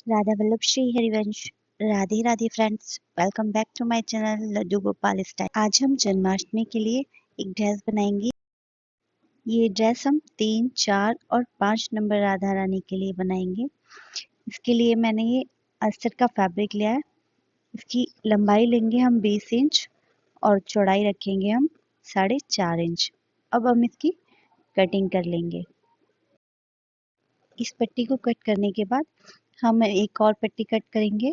Radha Vallabh Shri Harivansh. Radhe Radhe friends, welcome back to my channel Laddu Gopal style. आज हम जन्माष्टमी के लिए एक ड्रेस बनाएंगे। ये ड्रेस हम 3, 4 और 5 नंबर राधा रानी के लिए बनाएंगे। इसके लिए मैंने ये अस्तर का फैब्रिक लिया है। इसकी लंबाई लेंगे हम 20 इंच और चौड़ाई रखेंगे हम 4.5 इंच। अब हम इसकी कटिंग कर लेंगे। इस पट्टी को कट करने के बाद हम एक और पट्टी कट करेंगे।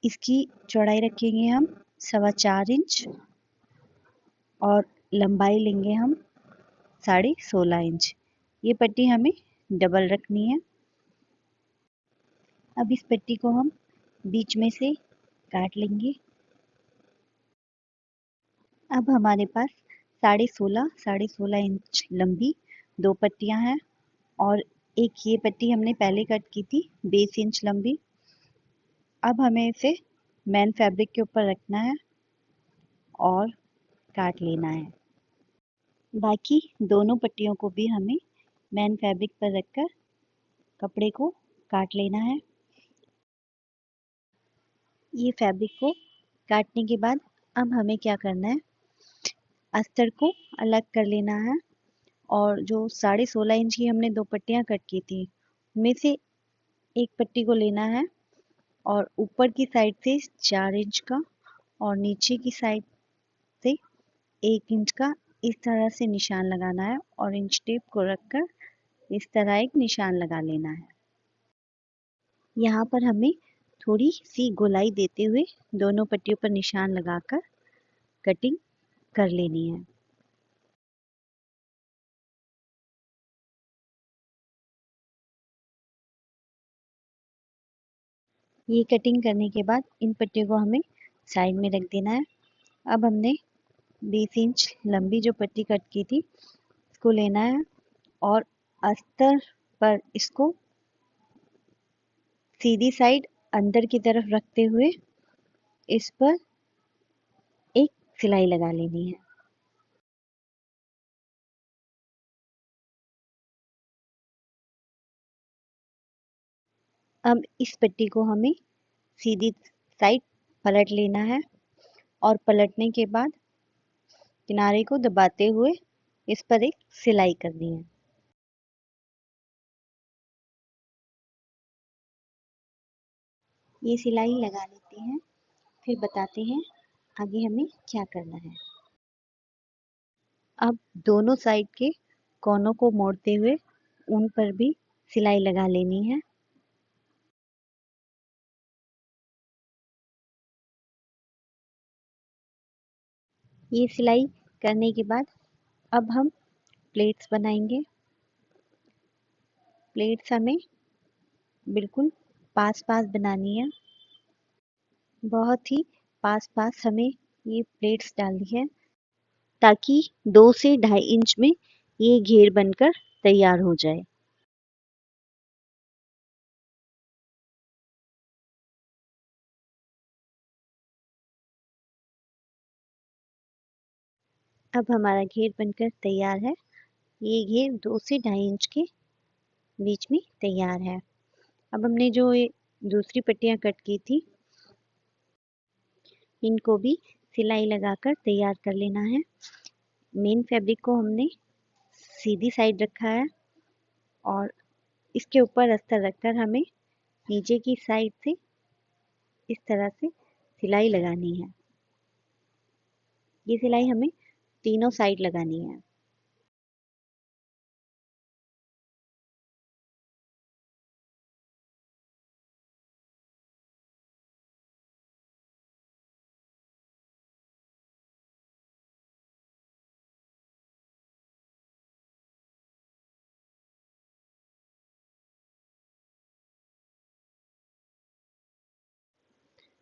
इसकी चौड़ाई रखेंगे हम 4.25 इंच और लंबाई लेंगे हम 16.5 इंच। ये पट्टी हमें डबल रखनी है। अब इस पट्टी को हम बीच में से काट लेंगे। अब हमारे पास 16.5 इंच लंबी दो पट्टियां हैं और एक ये पट्टी हमने पहले कट की थी 20 इंच लंबी। अब हमें इसे मेन फैब्रिक के ऊपर रखना है और काट लेना है। बाकी दोनों पट्टियों को भी हमें मेन फैब्रिक पर रखकर कपड़े को काट लेना है। ये फैब्रिक को काटने के बाद अब हमें क्या करना है, अस्तर को अलग कर लेना है और जो 16.5 इंच की हमने दो पट्टियां कट की थी उनमें से एक पट्टी को लेना है और ऊपर की साइड से 4 इंच का और नीचे की साइड से 1 इंच का इस तरह से निशान लगाना है और इंच टेप को रखकर इस तरह एक निशान लगा लेना है। यहाँ पर हमें थोड़ी सी गोलाई देते हुए दोनों पट्टियों पर निशान लगाकर कटिंग कर लेनी है। ये कटिंग करने के बाद इन पट्टियों को हमें साइड में रख देना है। अब हमने 20 इंच लंबी जो पट्टी कट की थी इसको लेना है और अस्तर पर इसको सीधी साइड अंदर की तरफ रखते हुए इस पर एक सिलाई लगा लेनी है। अब इस पट्टी को हमें सीधी साइड पलट लेना है और पलटने के बाद किनारे को दबाते हुए इस पर एक सिलाई करनी है। ये सिलाई लगा लेते हैं, फिर बताते हैं आगे हमें क्या करना है। अब दोनों साइड के कोनों को मोड़ते हुए उन पर भी सिलाई लगा लेनी है। ये सिलाई करने के बाद अब हम प्लेट्स बनाएंगे। प्लेट्स हमें बिल्कुल पास पास बनानी है। बहुत ही पास पास हमें ये प्लेट्स डालनी है ताकि 2 से 2.5 इंच में ये घेर बनकर तैयार हो जाए। अब हमारा घेर बनकर तैयार है। ये घेर 2 से 2.5 इंच के बीच में तैयार है। अब हमने जो ये दूसरी पट्टियां कट की थी इनको भी सिलाई लगाकर तैयार कर लेना है। मेन फैब्रिक को हमने सीधी साइड रखा है और इसके ऊपर अस्तर रखकर हमें नीचे की साइड से इस तरह से सिलाई लगानी है। ये सिलाई हमें तीनों साइड लगानी है।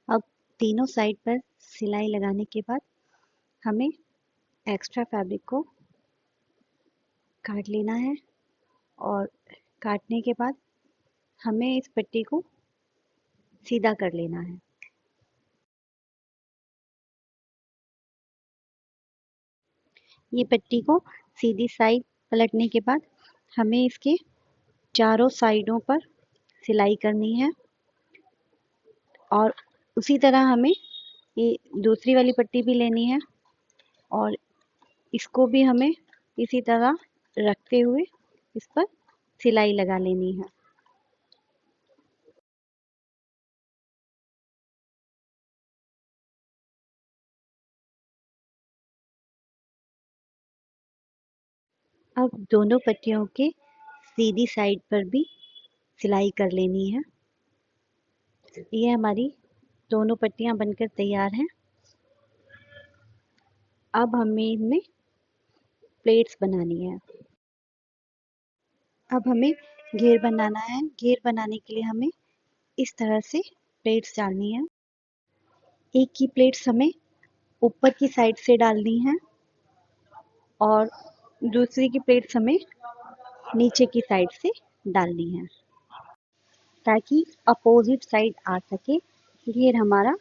अब तीनों साइड पर सिलाई लगाने के बाद हमें एक्स्ट्रा फैब्रिक को काट लेना है और काटने के बाद हमें इस पट्टी को सीधा कर लेना है। ये पट्टी को सीधी साइड पलटने के बाद हमें इसके चारों साइडों पर सिलाई करनी है और उसी तरह हमें ये दूसरी वाली पट्टी भी लेनी है और इसको भी हमें इसी तरह रखते हुए इस पर सिलाई लगा लेनी है। अब दोनों पट्टियों के सीधी साइड पर भी सिलाई कर लेनी है। ये हमारी दोनों पट्टियां बनकर तैयार हैं। अब हमें इनमें प्लेट्स बनानी है। अब हमें घेर बनाना है। घेर बनाने के लिए हमें इस तरह से प्लेट्स डालनी है। एक की प्लेट्स हमें ऊपर की साइड से डालनी है और दूसरी की प्लेट्स हमें नीचे की साइड से डालनी है ताकि अपोजिट साइड आ सके, घेर हमारा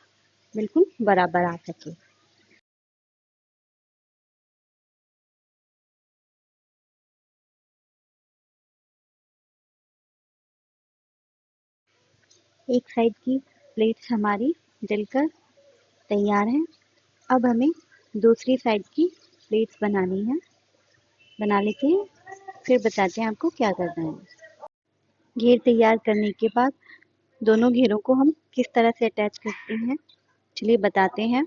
बिल्कुल बराबर आ सके। एक साइड की प्लेट्स हमारी जलकर तैयार हैं। अब हमें दूसरी साइड की प्लेट्स बनानी है। बना लेते हैं, फिर बताते हैं आपको क्या करना है। घेर तैयार करने के बाद दोनों घेरों को हम किस तरह से अटैच करते हैं चलिए बताते हैं।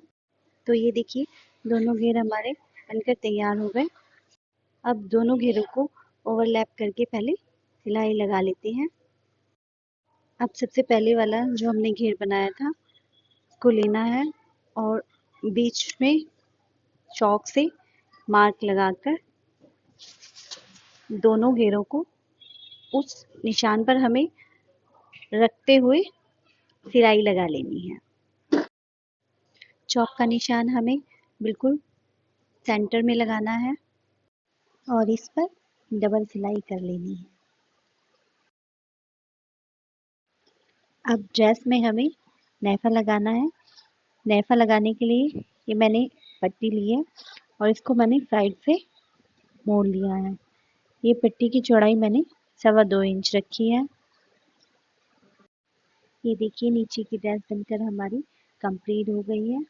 तो ये देखिए दोनों घेर हमारे बनकर तैयार हो गए। अब दोनों घेरों को ओवरलैप करके पहले सिलाई लगा लेते हैं। अब सबसे पहले वाला जो हमने घेर बनाया था उसको लेना है और बीच में चौक से मार्क लगाकर दोनों घेरों को उस निशान पर हमें रखते हुए सिलाई लगा लेनी है। चौक का निशान हमें बिल्कुल सेंटर में लगाना है और इस पर डबल सिलाई कर लेनी है। अब ड्रेस में हमें नेफा लगाना है। नेफा लगाने के लिए ये मैंने पट्टी ली है और इसको मैंने साइड से मोड़ लिया है। ये पट्टी की चौड़ाई मैंने 2.25 इंच रखी है। ये देखिए नीचे की ड्रेस बनकर हमारी कंप्लीट हो गई है।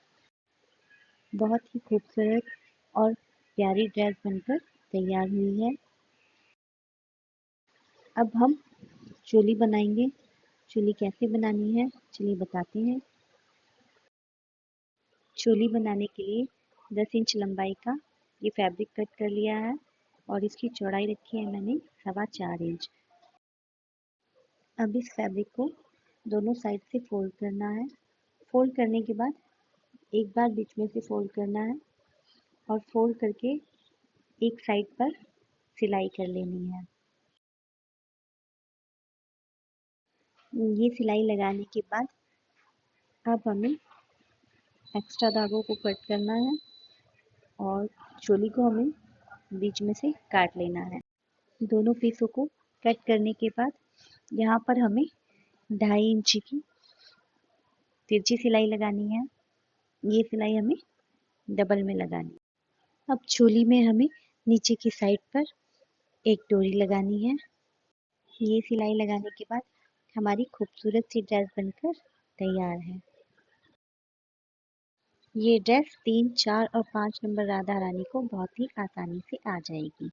बहुत ही खूबसूरत और प्यारी ड्रेस बनकर तैयार हुई है। अब हम चोली बनाएंगे। चोली कैसे बनानी है चलिए बताते हैं। चोली बनाने के लिए 10 इंच लंबाई का ये फैब्रिक कट कर लिया है और इसकी चौड़ाई रखी है मैंने 4.25 इंच। अब इस फैब्रिक को दोनों साइड से फोल्ड करना है। फोल्ड करने के बाद एक बार बीच में से फोल्ड करना है और फोल्ड करके एक साइड पर सिलाई कर लेनी है। ये सिलाई लगाने के बाद अब हमें एक्स्ट्रा धागों को कट करना है और चोली को हमें बीच में से काट लेना है। दोनों पीसों को कट करने के बाद यहाँ पर हमें 2.5 इंच की तिरछी सिलाई लगानी है। ये सिलाई हमें डबल में लगानी है। अब चोली में हमें नीचे की साइड पर एक डोरी लगानी है। ये सिलाई लगाने के बाद हमारी खूबसूरत सी ड्रेस बनकर तैयार है। ये ड्रेस 3, 4 और 5 नंबर राधा रानी को बहुत ही आसानी से आ जाएगी।